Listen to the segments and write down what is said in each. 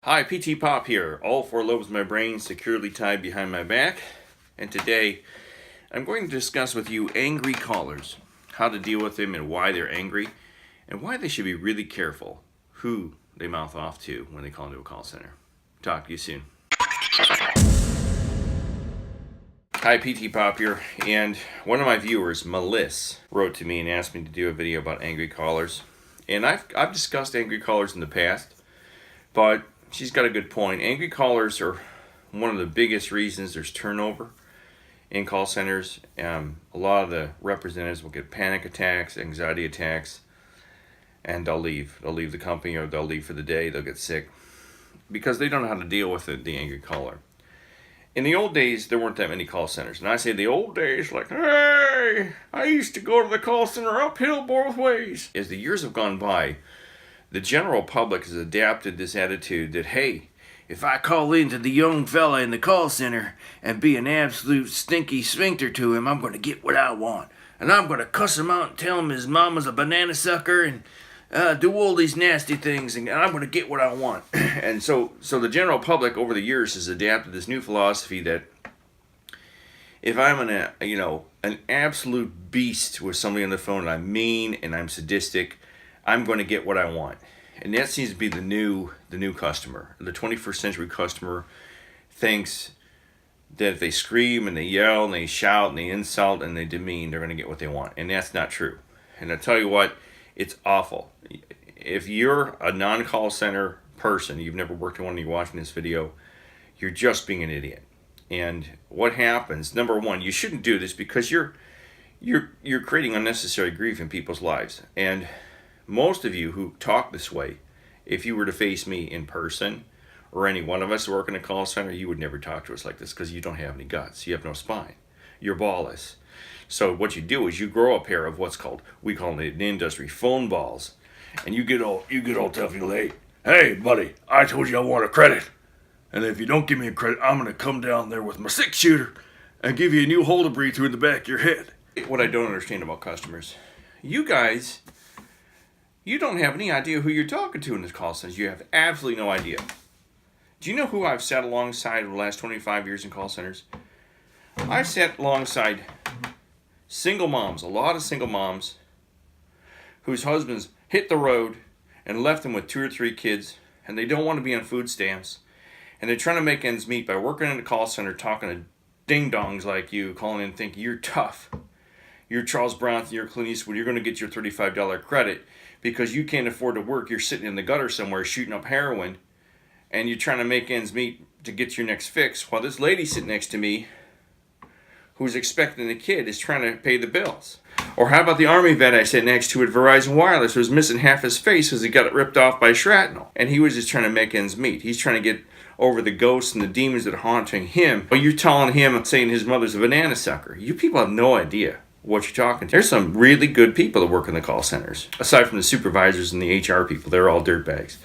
Hi, PTPOP here, all four lobes of my brain securely tied behind my back. And today, I'm going to discuss with you angry callers, how to deal with them and why they're angry, and why they should be really careful who they mouth off to when they call into a call center. Talk to you soon. Hi, PTPOP here, and one of my viewers, Melissa, wrote to me and asked me to do a video about angry callers. And I've discussed angry callers in the past, but she's got a good point. Angry callers are one of the biggest reasons there's turnover in call centers. A lot of the representatives will get panic attacks, anxiety attacks, and they'll leave. They'll leave the company or they'll leave for the day. They'll get sick because they don't know how to deal with the angry caller. In the old days, there weren't that many call centers. And I say the old days, like, hey, I used to go to the call center uphill both ways. As the years have gone by, the general public has adapted this attitude that, hey, if I call into the young fella in the call center and be an absolute stinky sphincter to him, I'm going to get what I want. And I'm going to cuss him out and tell him his mama's a banana sucker and do all these nasty things, and I'm going to get what I want. And so the general public over the years has adapted this new philosophy that if I'm an absolute beast with somebody on the phone and I'm mean and I'm sadistic, I'm going to get what I want. And that seems to be the new customer. The 21st century customer thinks that if they scream and they yell and they shout and they insult and they demean, they're going to get what they want. And that's not true. And I tell you what, it's awful. If you're a non-call center person, you've never worked in one and you're watching this video, you're just being an idiot. And what happens, number one, you shouldn't do this because you're creating unnecessary grief in people's lives. And most of you who talk this way, if you were to face me in person or any one of us who work in a call center, you would never talk to us like this because you don't have any guts. You have no spine. You're ballless. So what you do is you grow a pair of we call it in the industry phone balls, and you get all tough and late. Hey, buddy, I told you I want a credit, and if you don't give me a credit, I'm gonna come down there with my 6-shooter and give you a new hole to breathe through in the back of your head. What I don't understand about customers, you guys, you don't have any idea who you're talking to in this call center. You have absolutely no idea. Do you know who I've sat alongside over the last 25 years in call centers? I've sat alongside single moms, a lot of single moms, whose husbands hit the road and left them with 2 or 3 kids, and they don't want to be on food stamps, and they're trying to make ends meet by working in a call center, talking to ding-dongs like you, calling in thinking you're tough. You're Charles Bronson, you're Clint Eastwood, you're going to get your $35 credit because you can't afford to work. You're sitting in the gutter somewhere shooting up heroin, and you're trying to make ends meet to get your next fix, while this lady sitting next to me who's expecting a kid is trying to pay the bills. Or how about the Army vet I sat next to at Verizon Wireless who was missing half his face because he got it ripped off by shrapnel. And he was just trying to make ends meet. He's trying to get over the ghosts and the demons that are haunting him. But you're telling him, saying his mother's a banana sucker. You people have no idea what you're talking to. There's some really good people that work in the call centers. Aside from the supervisors and the HR people, they're all dirtbags.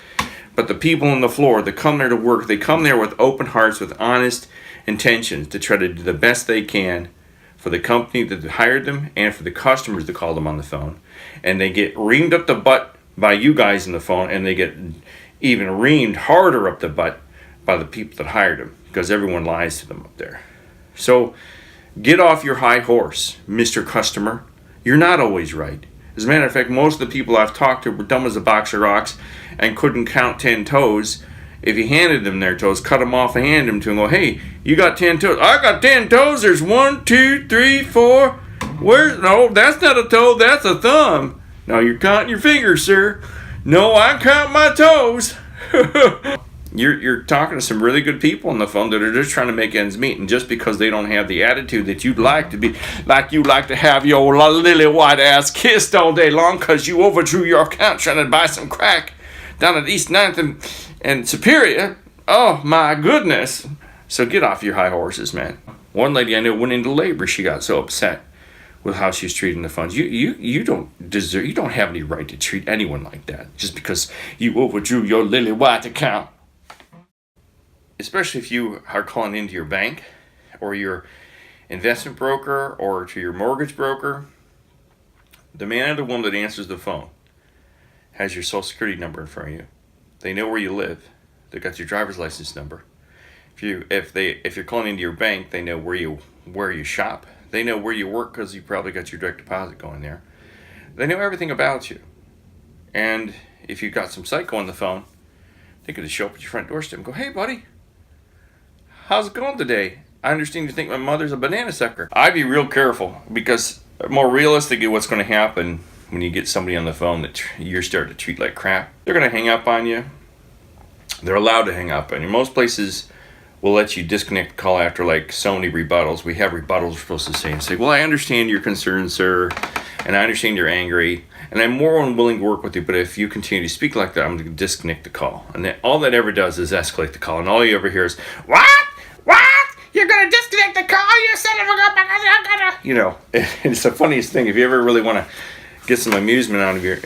But the people on the floor that come there to work, they come there with open hearts, with honest intentions to try to do the best they can for the company that hired them and for the customers that call them on the phone. And they get reamed up the butt by you guys on the phone, and they get even reamed harder up the butt by the people that hired them because everyone lies to them up there. So get off your high horse, Mr. Customer. You're not always right. As a matter of fact, most of the people I've talked to were dumb as a box of rocks and couldn't count 10 toes. If you handed them their toes, cut them off and hand them to them. Go, hey, you got 10 toes. I got 10 toes. There's 1, 2, 3, 4. No, that's not a toe. That's a thumb. No, you're counting your fingers, sir. No, I count my toes. You're talking to some really good people on the phone that are just trying to make ends meet, and just because they don't have the attitude that you'd like to be, like you like to have your lily white ass kissed all day long because you overdrew your account trying to buy some crack down at East 9th and Superior. Oh my goodness. So get off your high horses, man. One lady I knew went into labor. She got so upset with how she was treating the phones. You don't have any right to treat anyone like that just because you overdrew your lily white account. Especially if you are calling into your bank or your investment broker or to your mortgage broker. The man or the woman that answers the phone has your social security number in front of you. They know where you live. They got your driver's license number. If you're calling into your bank, they know where you shop. They know where you work because you probably got your direct deposit going there. They know everything about you. And if you've got some psycho on the phone, they could just show up at your front doorstep and go, "Hey, buddy, how's it going today? I understand you think my mother's a banana sucker." I'd be real careful, because more realistically, what's going to happen when you get somebody on the phone that you're starting to treat like crap, they're going to hang up on you. They're allowed to hang up on you. Most places will let you disconnect the call after like so many rebuttals. We have rebuttals we're supposed to say, "Well, I understand your concerns, sir, and I understand you're angry, and I'm more than willing to work with you, but if you continue to speak like that, I'm going to disconnect the call." And all that ever does is escalate the call, and all you ever hear is, "What? What? You're going to disconnect the call? You son of a gun." You know, it's the funniest thing. If you ever really want to get some amusement out of your,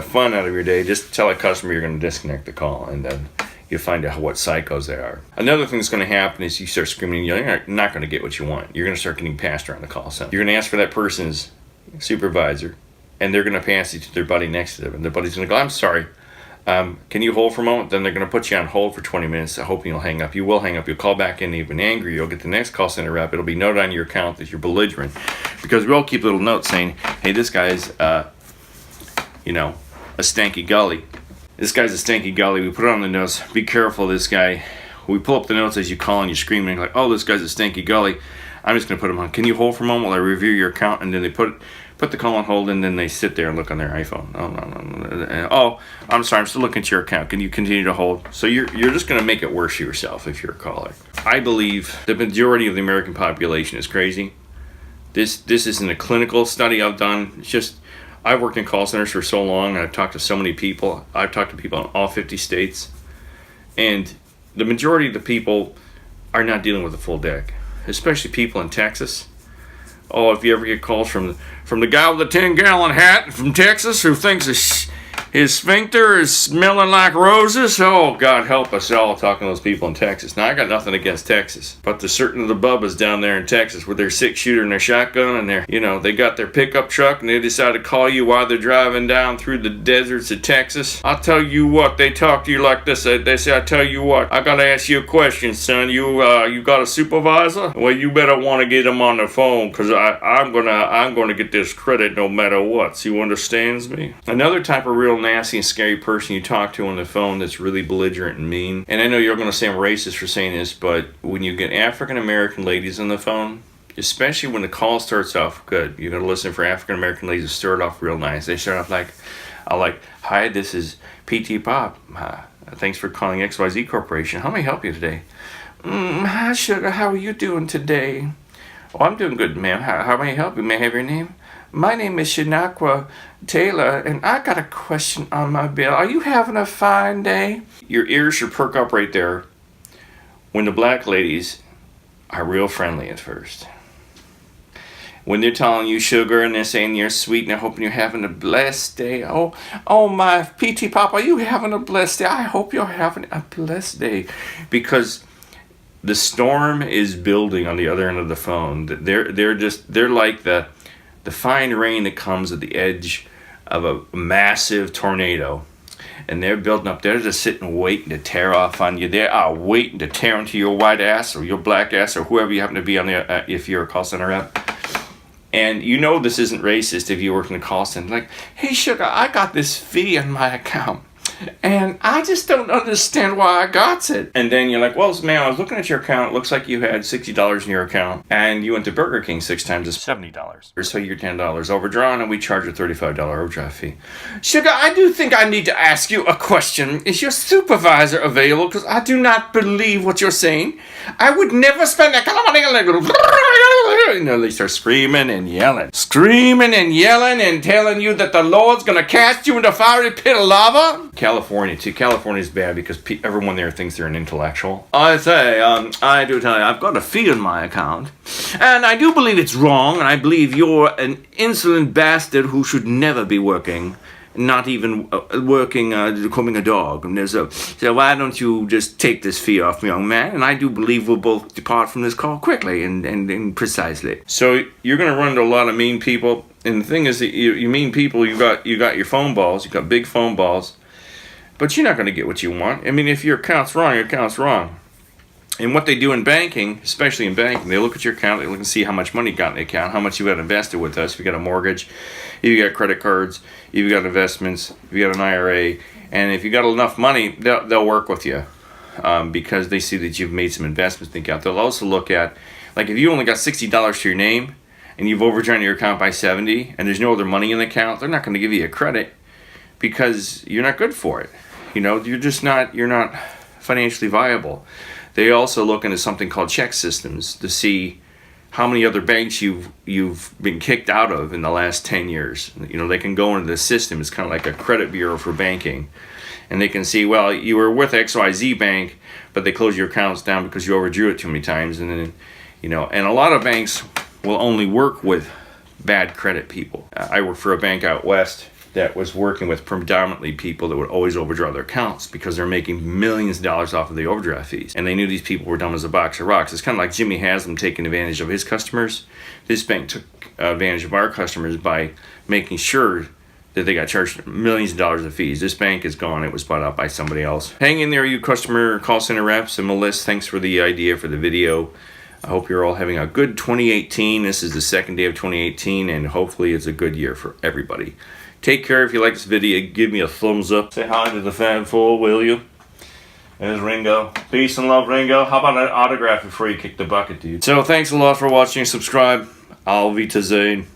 fun out of your day, just tell a customer you're going to disconnect the call, and then you'll find out what psychos they are. Another thing that's going to happen is you start screaming and yelling. You're not going to get what you want. You're going to start getting passed around the call center. You're going to ask for that person's supervisor, and they're going to pass you to their buddy next to them, and their buddy's going to go, "I'm sorry, can you hold for a moment?" Then they're going to put you on hold for 20 minutes, hoping you'll hang up. You will hang up. You'll call back in even angry. You'll get the next call center rep. It'll be noted on your account that you're belligerent, because we all keep little notes saying, "Hey, this guy's, a stanky gully. This guy's a stanky gully." We put it on the notes. Be careful of this guy. We pull up the notes as you call and you're screaming like, "Oh, this guy's a stanky gully." I'm just going to put him on. "Can you hold for a moment while I review your account?" And then they put the call on hold, and then they sit there and look on their iPhone. "Oh, no. Oh, I'm sorry, I'm still looking at your account. Can you continue to hold?" So you're just going to make it worse for yourself if you're a caller. I believe the majority of the American population is crazy. This isn't a clinical study I've done. It's just, I've worked in call centers for so long, and I've talked to so many people. I've talked to people in all 50 states. And the majority of the people are not dealing with a full deck, especially people in Texas. Oh, if you ever get calls from the guy with the 10-gallon hat from Texas who thinks his sphincter is smelling like roses. Oh, God help us all talking to those people in Texas. Now, I got nothing against Texas, but there's certain of the bubbas down there in Texas with their 6-shooter and their shotgun and they got their pickup truck, and they decide to call you while they're driving down through the deserts of Texas. I'll tell you what, they talk to you like this. They say, "I tell you what, I gotta ask you a question, son. You got a supervisor? Well, you better want to get him on the phone, because I'm gonna get this credit no matter what." You understands me? Another type of real nasty and scary person you talk to on the phone that's really belligerent and mean, and I know you're going to say I'm racist for saying this, but when you get African American ladies on the phone, especially when the call starts off good, you're going to listen for African American ladies to start off real nice. They start off like, "Hi, this is PTPOP. Thanks for calling XYZ Corporation. How may I help you today?" "Hi, sugar. How are you doing today?" "Oh, I'm doing good, ma'am. How may I help you? May I have your name?" "My name is Shanakwa Taylor, and I got a question on my bill. Are you having a fine day?" Your ears should perk up right there when the black ladies are real friendly at first. When they're telling you sugar, and they're saying you're sweet, and they're hoping you're having a blessed day. Oh, my PTPOP, are you having a blessed day? I hope you're having a blessed day. Because the storm is building on the other end of the phone. They're like the fine rain that comes at the edge of a massive tornado, and they're building up. They're just sitting waiting to tear off on you. They are waiting to tear into your white ass or your black ass or whoever you happen to be on the if you're a call center rep. And you know this isn't racist if you work in a call center. Like, "Hey, sugar, I got this fee on my account, and I just don't understand why I got it." And then you're like, "Well, man, I was looking at your account. It looks like you had $60 in your account, and you went to Burger King 6 times. It's $70. So you're $10 overdrawn, and we charge a $35 overdraft fee." "Sugar, I do think I need to ask you a question. Is your supervisor available? Because I do not believe what you're saying. I would never spend that kind of money on they start screaming and yelling and telling you that the Lord's going to cast you into a fiery pit of lava. California is bad because everyone there thinks they're an intellectual. "I say, I do tell you, I've got a fee in my account, and I do believe it's wrong, and I believe you're an insolent bastard who should never be working. Not even combing a dog. And so why don't you just take this fee off me, young man? And I do believe we'll both depart from this call quickly and precisely." So you're going to run into a lot of mean people. And the thing is that you mean people, you got your phone balls. You got big phone balls. but you're not going to get what you want. I mean, if your account's wrong, your account's wrong. And what they do in banking, especially in banking, they look at your account, they look and see how much money you got in the account, how much you got invested with us. If you got a mortgage, if you got credit cards, if you got investments, if you got an IRA, and if you got enough money, they'll work with you because they see that you've made some investments in the account. They'll also look at, like, if you only got $60 to your name and you've overdrawn your account by $70 and there's no other money in the account, they're not going to give you a credit because you're not good for it. You know, you're not financially viable. They also look into something called check systems to see how many other banks you've been kicked out of in the last 10 years. You know, they can go into the system. It's kind of like a credit bureau for banking. And they can see, well, you were with XYZ bank, but they closed your accounts down because you overdrew it too many times. And then, you know, and a lot of banks will only work with bad credit people. I work for a bank out west that was working with predominantly people that would always overdraw their accounts because they're making millions of dollars off of the overdraft fees. And they knew these people were dumb as a box of rocks. It's kind of like Jimmy Haslam taking advantage of his customers. This bank took advantage of our customers by making sure that they got charged millions of dollars of fees. This bank is gone. It was bought out by somebody else. Hang in there, you customer call center reps. And Melissa, thanks for the idea for the video. I hope you're all having a good 2018. This is the second day of 2018, and hopefully it's a good year for everybody. Take care. If you like this video, give me a thumbs up. Say hi to the fan fool, will you? There's Ringo. Peace and love, Ringo. How about an autograph before you kick the bucket, dude? So thanks a lot for watching. Subscribe. Auf Wiedersehen.